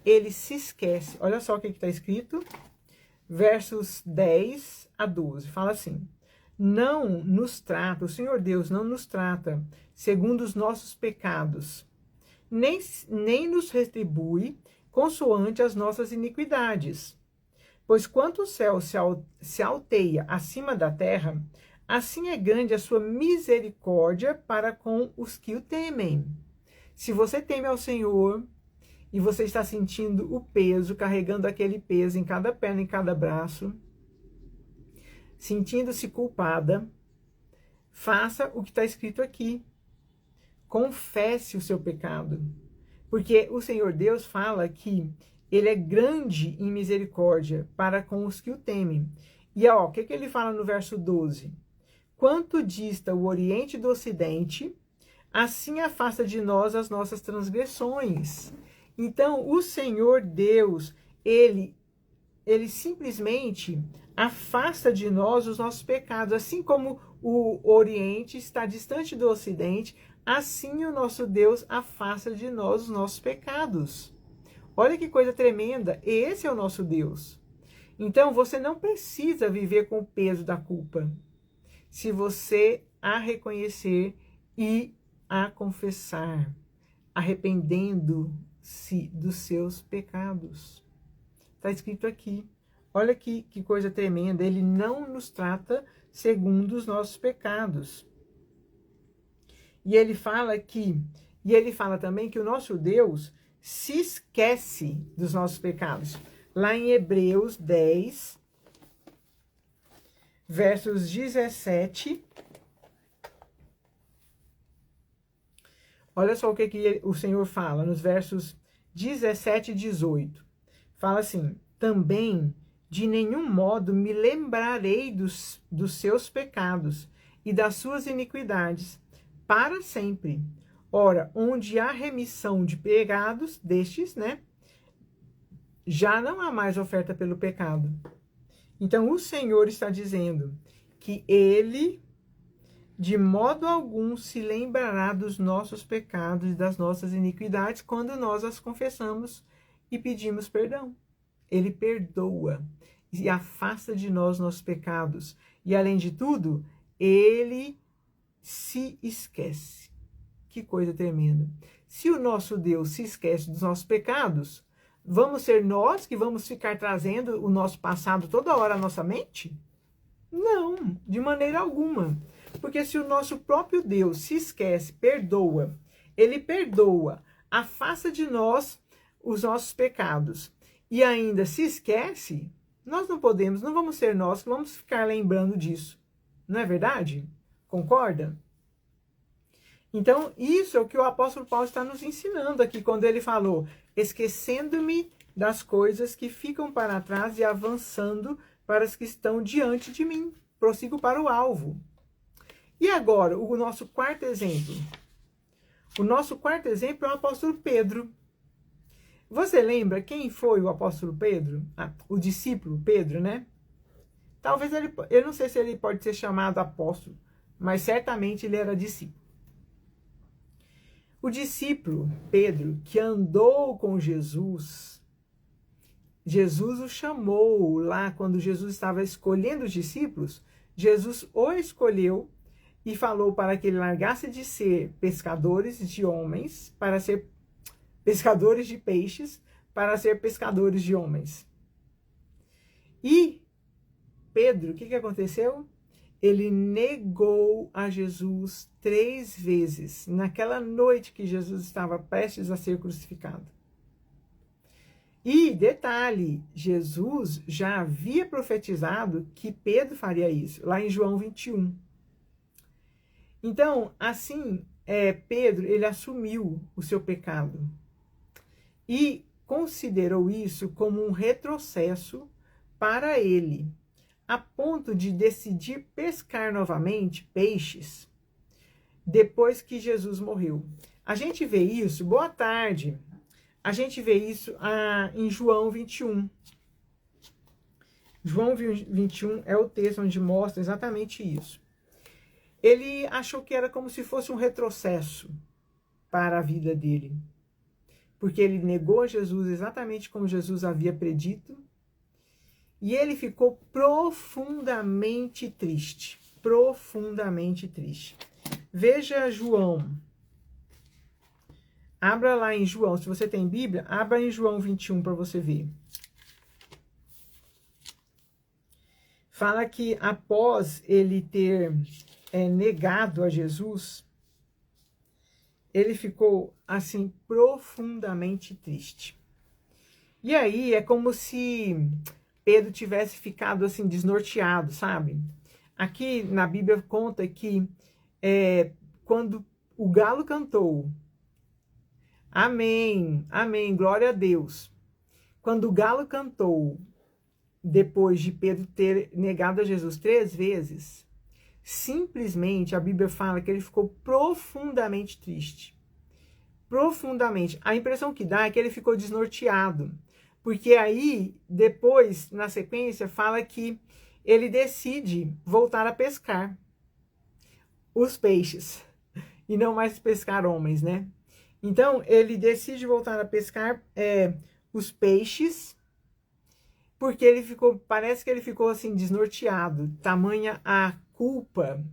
ele se esquece. Olha só o que está escrito. Versos 10 a 12. Fala assim: não nos trata, o Senhor Deus não nos trata segundo os nossos pecados, nem nos retribui consoante as nossas iniquidades. Pois quanto o céu se alteia acima da terra, assim é grande a sua misericórdia para com os que o temem. Se você teme ao Senhor e você está sentindo o peso, carregando aquele peso em cada perna, em cada braço, sentindo-se culpada, faça o que está escrito aqui. Confesse o seu pecado. Porque o Senhor Deus fala que Ele é grande em misericórdia para com os que o temem. E ó, o que ele fala no verso 12? Quanto dista o Oriente do Ocidente, assim afasta de nós as nossas transgressões. Então, o Senhor Deus, Ele simplesmente afasta de nós os nossos pecados. Assim como o Oriente está distante do Ocidente, assim o nosso Deus afasta de nós os nossos pecados. Olha que coisa tremenda, esse é o nosso Deus. Então você não precisa viver com o peso da culpa, se você a reconhecer e a confessar, arrependendo-se dos seus pecados. Está escrito aqui. Olha que coisa tremenda, ele não nos trata segundo os nossos pecados. E ele fala também que o nosso Deus se esquece dos nossos pecados. Lá em Hebreus 10, versos 17 Olha só o que o Senhor fala nos versos 17 e 18. Fala assim: também de nenhum modo me lembrarei dos seus pecados e das suas iniquidades para sempre. Ora, onde há remissão de pecados destes, né? Já não há mais oferta pelo pecado. Então o Senhor está dizendo que ele de modo algum se lembrará dos nossos pecados e das nossas iniquidades quando nós as confessamos e pedimos perdão. Ele perdoa e afasta de nós nossos pecados. E além de tudo, ele se esquece. Que coisa tremenda. Se o nosso Deus se esquece dos nossos pecados, vamos ser nós que vamos ficar trazendo o nosso passado toda hora à nossa mente? Não, de maneira alguma. Porque se o nosso próprio Deus se esquece, perdoa, ele perdoa, afasta de nós os nossos pecados e ainda se esquece, nós não podemos, não vamos ser nós que vamos ficar lembrando disso. Não é verdade? Concorda? Então, isso é o que o apóstolo Paulo está nos ensinando aqui, quando ele falou, esquecendo-me das coisas que ficam para trás e avançando para as que estão diante de mim. Prossigo para o alvo. E agora, o nosso quarto exemplo. O nosso quarto exemplo é o apóstolo Pedro. Você lembra quem foi o apóstolo Pedro? O discípulo Pedro, né? Talvez eu não sei se ele pode ser chamado apóstolo, mas certamente ele era discípulo. O discípulo Pedro, que andou com Jesus, Jesus o chamou lá quando Jesus estava escolhendo os discípulos, Jesus o escolheu e falou para que ele largasse de ser pescadores de homens, para ser pescadores de peixes, para ser pescadores de homens. E Pedro, o que aconteceu? Ele negou a Jesus 3 vezes, naquela noite que Jesus estava prestes a ser crucificado. E, detalhe, Jesus já havia profetizado que Pedro faria isso, lá em João 21. Então, assim, Pedro, ele assumiu o seu pecado e considerou isso como um retrocesso para ele, a ponto de decidir pescar novamente peixes depois que Jesus morreu. A gente vê isso, boa tarde, a gente vê isso em João 21. João 21 é o texto onde mostra exatamente isso. Ele achou que era como se fosse um retrocesso para a vida dele. Porque ele negou a Jesus exatamente como Jesus havia predito. E ele ficou profundamente triste. Profundamente triste. Veja João. Abra lá em João. Se você tem Bíblia, abra em João 21 para você ver. Fala que após ele ter negado a Jesus, ele ficou assim profundamente triste. E aí é como se Pedro tivesse ficado assim desnorteado, sabe? Aqui na Bíblia conta que quando o galo cantou, amém, amém, glória a Deus. Quando o galo cantou, depois de Pedro ter negado a Jesus 3 vezes, simplesmente a Bíblia fala que ele ficou profundamente triste. Profundamente. A impressão que dá é que ele ficou desnorteado. Porque aí, depois, na sequência, fala que ele decide voltar a pescar os peixes. E não mais pescar homens, né? Então, ele decide voltar a pescar os peixes, porque ele ficou, parece que ele ficou assim desnorteado, tamanha a culpa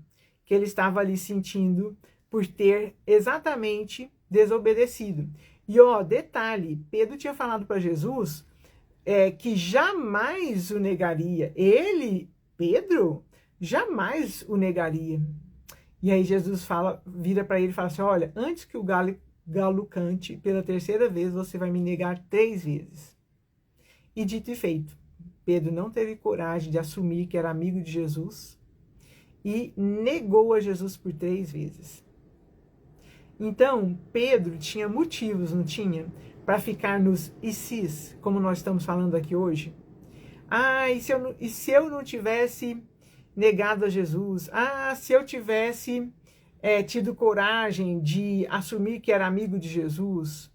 que ele estava ali sentindo por ter exatamente desobedecido. E ó, detalhe, Pedro tinha falado para Jesus que jamais o negaria. Ele, Pedro, jamais o negaria. E aí Jesus vira para ele e fala assim, olha, antes que o galo cante pela 3ª vez, você vai me negar 3 vezes. E dito e feito, Pedro não teve coragem de assumir que era amigo de Jesus e negou a Jesus por 3 vezes. Então, Pedro tinha motivos, não tinha? Para ficar nos ICs, como nós estamos falando aqui hoje. Ah, e se eu não tivesse negado a Jesus? Ah, se eu tivesse tido coragem de assumir que era amigo de Jesus?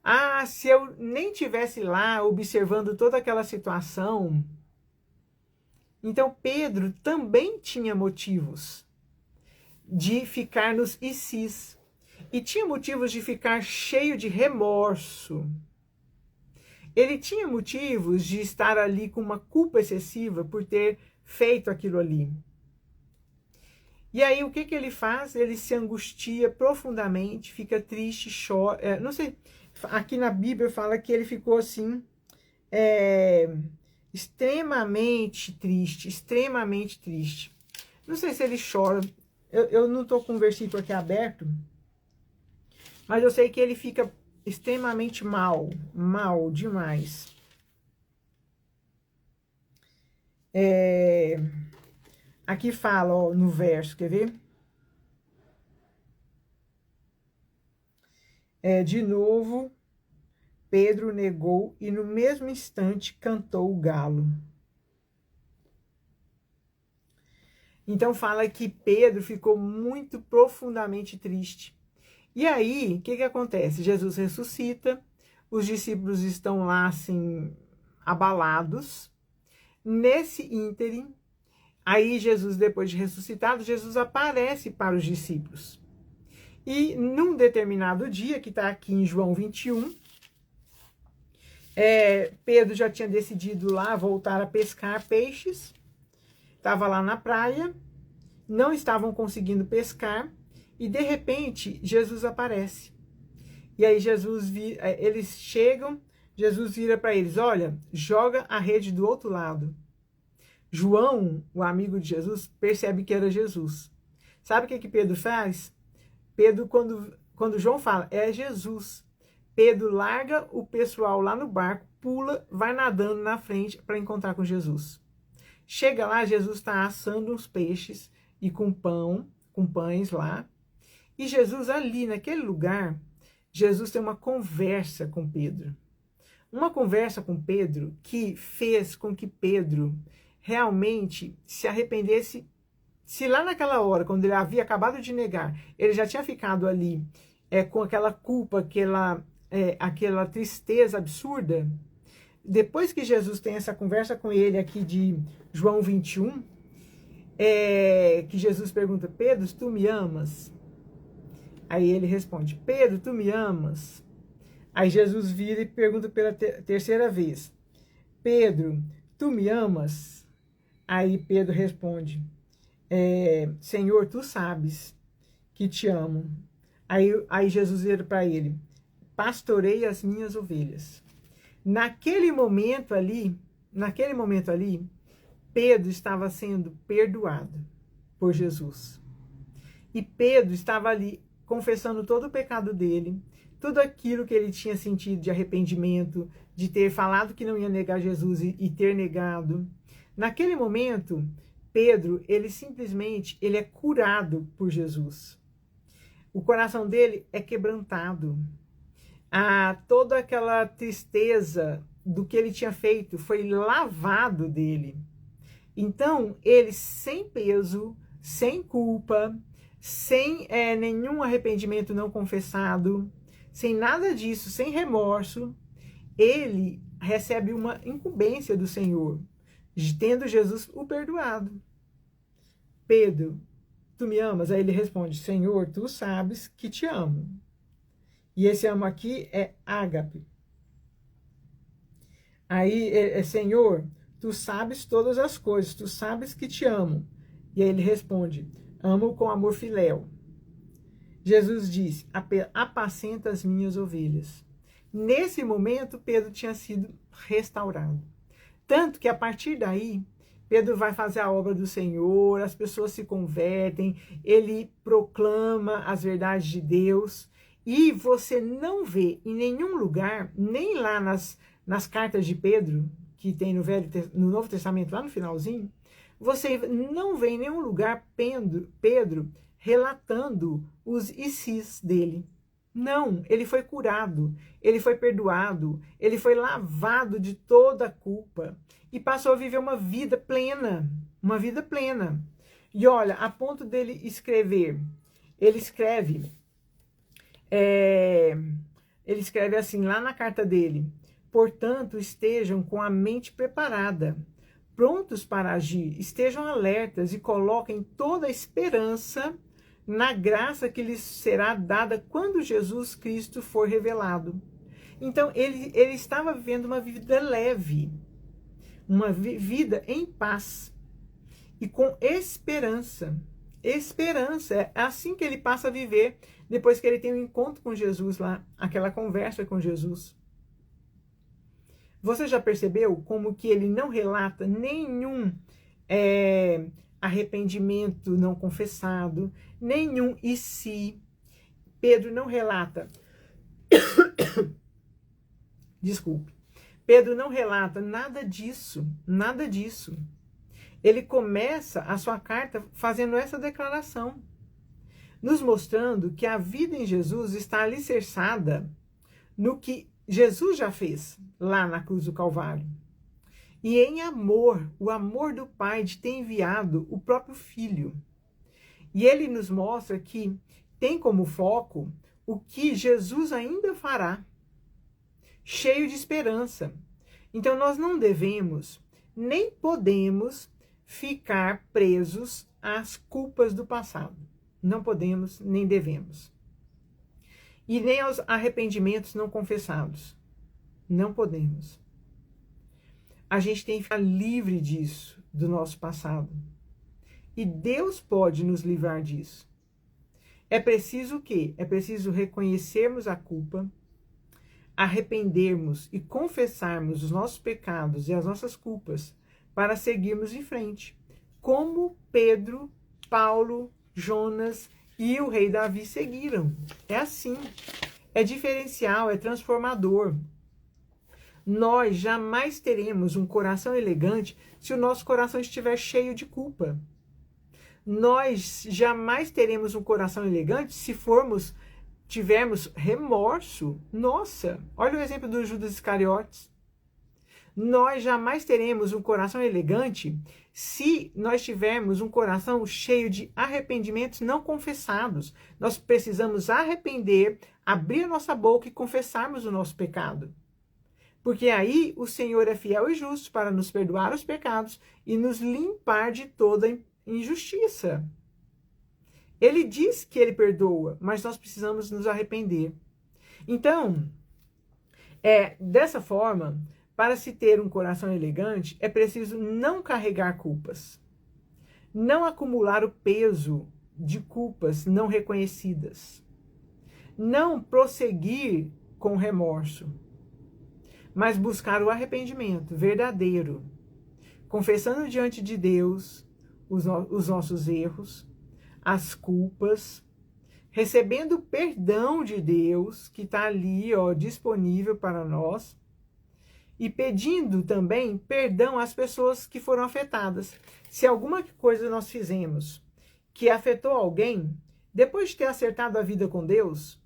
Ah, se eu nem tivesse lá observando toda aquela situação? Então, Pedro também tinha motivos de ficar nos ICs. E tinha motivos de ficar cheio de remorso. Ele tinha motivos de estar ali com uma culpa excessiva por ter feito aquilo ali. E aí o que ele faz? Ele se angustia profundamente, fica triste, chora. Não sei, aqui na Bíblia fala que ele ficou assim, extremamente triste, extremamente triste. Não sei se ele chora, eu não estou com o versículo aqui aberto, mas eu sei que ele fica extremamente mal demais. Aqui fala, ó, no verso, quer ver? De novo, Pedro negou e no mesmo instante cantou o galo. Então fala que Pedro ficou muito profundamente triste. E aí, o que acontece? Jesus ressuscita, os discípulos estão lá assim, abalados. Nesse ínterim, aí Jesus, depois de ressuscitado, Jesus aparece para os discípulos. E num determinado dia, que está aqui em João 21, Pedro já tinha decidido lá voltar a pescar peixes, estava lá na praia, não estavam conseguindo pescar, e de repente Jesus aparece. E aí eles chegam, Jesus vira para eles, olha, joga a rede do outro lado. João, o amigo de Jesus, percebe que era Jesus. Sabe o que Pedro faz? Pedro, quando João fala, é Jesus, Pedro larga o pessoal lá no barco, pula, vai nadando na frente para encontrar com Jesus. Chega lá, Jesus está assando uns peixes e com pães lá. E Jesus ali, naquele lugar, Jesus tem uma conversa com Pedro. Uma conversa com Pedro que fez com que Pedro realmente se arrependesse. Se lá naquela hora, quando ele havia acabado de negar, ele já tinha ficado ali com aquela culpa, aquela tristeza absurda, depois que Jesus tem essa conversa com ele aqui de João 21, que Jesus pergunta, Pedro, tu me amas? Aí ele responde, Pedro, tu me amas? Aí Jesus vira e pergunta pela terceira vez, Pedro, tu me amas? Aí Pedro responde, Senhor, tu sabes que te amo. Aí Jesus vira para ele, pastorei as minhas ovelhas. Naquele momento ali, Pedro estava sendo perdoado por Jesus. E Pedro estava ali confessando todo o pecado dele, tudo aquilo que ele tinha sentido de arrependimento, de ter falado que não ia negar Jesus e ter negado. Naquele momento, Pedro, ele é curado por Jesus. O coração dele é quebrantado. Toda aquela tristeza do que ele tinha feito foi lavado dele. Então, ele sem peso, sem culpa, sem nenhum arrependimento não confessado, sem nada disso, sem remorso, ele recebe uma incumbência do Senhor, tendo Jesus o perdoado. Pedro, tu me amas? Aí ele responde, Senhor, tu sabes que te amo. E esse amo aqui é ágape. Aí, Senhor, tu sabes todas as coisas, tu sabes que te amo. E aí ele responde, amo com amor filéu. Jesus diz, apacenta as minhas ovelhas. Nesse momento, Pedro tinha sido restaurado. Tanto que a partir daí, Pedro vai fazer a obra do Senhor, as pessoas se convertem, ele proclama as verdades de Deus. E você não vê em nenhum lugar, nem lá nas cartas de Pedro, que tem no Novo Testamento, lá no finalzinho, você não vê em nenhum lugar Pedro relatando os ICs dele. Não, ele foi curado, ele foi perdoado, ele foi lavado de toda a culpa e passou a viver uma vida plena, uma vida plena. E olha, a ponto dele escrever, ele escreve assim lá na carta dele: portanto, estejam com a mente preparada, prontos para agir, estejam alertas e coloquem toda a esperança na graça que lhes será dada quando Jesus Cristo for revelado. Então, ele estava vivendo uma vida leve, uma vida em paz e com esperança. Esperança, é assim que ele passa a viver depois que ele tem um encontro com Jesus lá, aquela conversa com Jesus. Você já percebeu como que ele não relata nenhum arrependimento não confessado, nenhum e se? Pedro não relata. Desculpe. Pedro não relata nada disso, nada disso. Ele começa a sua carta fazendo essa declaração, nos mostrando que a vida em Jesus está alicerçada no que Jesus já fez lá na cruz do Calvário. E em amor, o amor do Pai de ter enviado o próprio Filho. E ele nos mostra que tem como foco o que Jesus ainda fará, cheio de esperança. Então nós não devemos, nem podemos ficar presos às culpas do passado. Não podemos, nem devemos. E nem aos arrependimentos não confessados. Não podemos. A gente tem que ficar livre disso, do nosso passado. E Deus pode nos livrar disso. É preciso o quê? É preciso reconhecermos a culpa, arrependermos e confessarmos os nossos pecados e as nossas culpas para seguirmos em frente. Como Pedro, Paulo, Jonas e o rei Davi seguiram. É assim. É diferencial, é transformador. Nós jamais teremos um coração elegante se o nosso coração estiver cheio de culpa. Nós jamais teremos um coração elegante se tivermos remorso. Nossa, olha o exemplo do Judas Iscariotes. Nós jamais teremos um coração elegante se nós tivermos um coração cheio de arrependimentos não confessados. Nós precisamos arrepender, abrir a nossa boca e confessarmos o nosso pecado. Porque aí o Senhor é fiel e justo para nos perdoar os pecados e nos limpar de toda injustiça. Ele diz que ele perdoa, mas nós precisamos nos arrepender. Então, dessa forma, para se ter um coração elegante, é preciso não carregar culpas, não acumular o peso de culpas não reconhecidas, não prosseguir com remorso, mas buscar o arrependimento verdadeiro, confessando diante de Deus os nossos erros, as culpas, recebendo o perdão de Deus, que está ali, disponível para nós, e pedindo também perdão às pessoas que foram afetadas. Se alguma coisa nós fizemos que afetou alguém, depois de ter acertado a vida com Deus,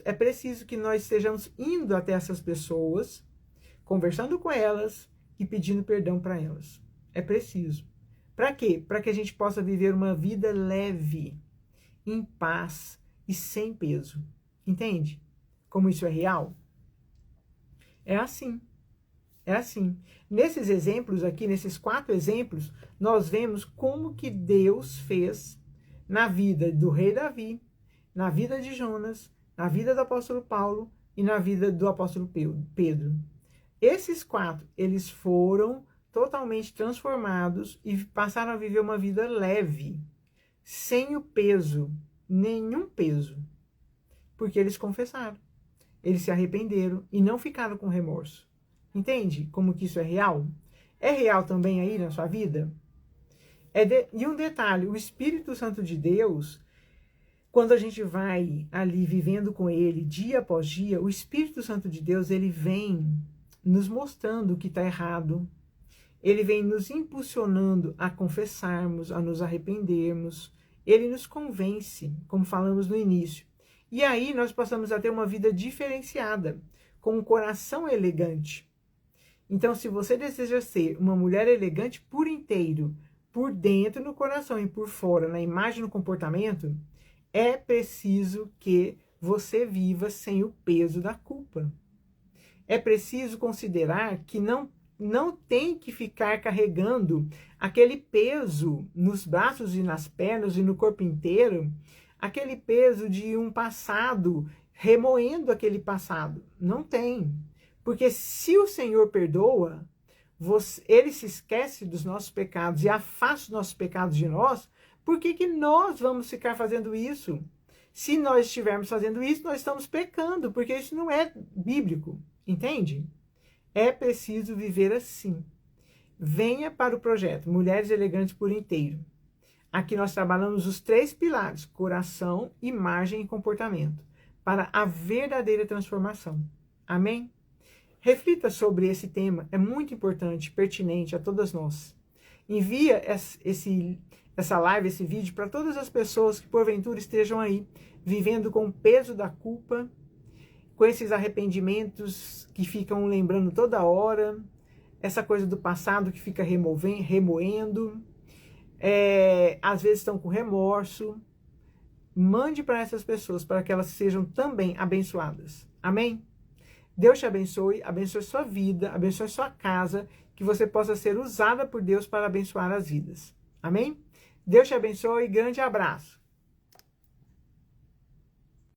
é preciso que nós estejamos indo até essas pessoas, conversando com elas e pedindo perdão para elas. É preciso. Para quê? Para que a gente possa viver uma vida leve, em paz e sem peso. Entende? Como isso é real? É assim. É assim. Nesses exemplos aqui, nesses 4 exemplos, nós vemos como que Deus fez na vida do rei Davi, na vida de Jonas, na vida do apóstolo Paulo e na vida do apóstolo Pedro. Esses 4, eles foram totalmente transformados e passaram a viver uma vida leve, sem o peso, nenhum peso, porque eles confessaram, eles se arrependeram e não ficaram com remorso. Entende como que isso é real? É real também aí na sua vida? E um detalhe, o Espírito Santo de Deus, quando a gente vai ali vivendo com ele dia após dia, o Espírito Santo de Deus, ele vem nos mostrando o que está errado, ele vem nos impulsionando a confessarmos, a nos arrependermos, ele nos convence, como falamos no início. E aí nós passamos a ter uma vida diferenciada, com um coração elegante. Então, se você deseja ser uma mulher elegante por inteiro, por dentro no coração e por fora, na imagem e no comportamento, é preciso que você viva sem o peso da culpa. É preciso considerar que não tem que ficar carregando aquele peso nos braços e nas pernas e no corpo inteiro, aquele peso de um passado, remoendo aquele passado. Não tem. Porque se o Senhor perdoa, ele se esquece dos nossos pecados e afasta os nossos pecados de nós, por que nós vamos ficar fazendo isso? Se nós estivermos fazendo isso, nós estamos pecando, porque isso não é bíblico, entende? É preciso viver assim. Venha para o projeto Mulheres Elegantes por Inteiro. Aqui nós trabalhamos os 3 pilares, coração, imagem e comportamento, para a verdadeira transformação. Amém? Reflita sobre esse tema, é muito importante, pertinente a todas nós. Envia essa live, esse vídeo para todas as pessoas que porventura estejam aí, vivendo com o peso da culpa, com esses arrependimentos que ficam lembrando toda hora, essa coisa do passado que fica remoendo, às vezes estão com remorso. Mande para essas pessoas, para que elas sejam também abençoadas. Amém? Deus te abençoe sua vida, abençoe sua casa, que você possa ser usada por Deus para abençoar as vidas. Amém? Deus te abençoe, grande abraço.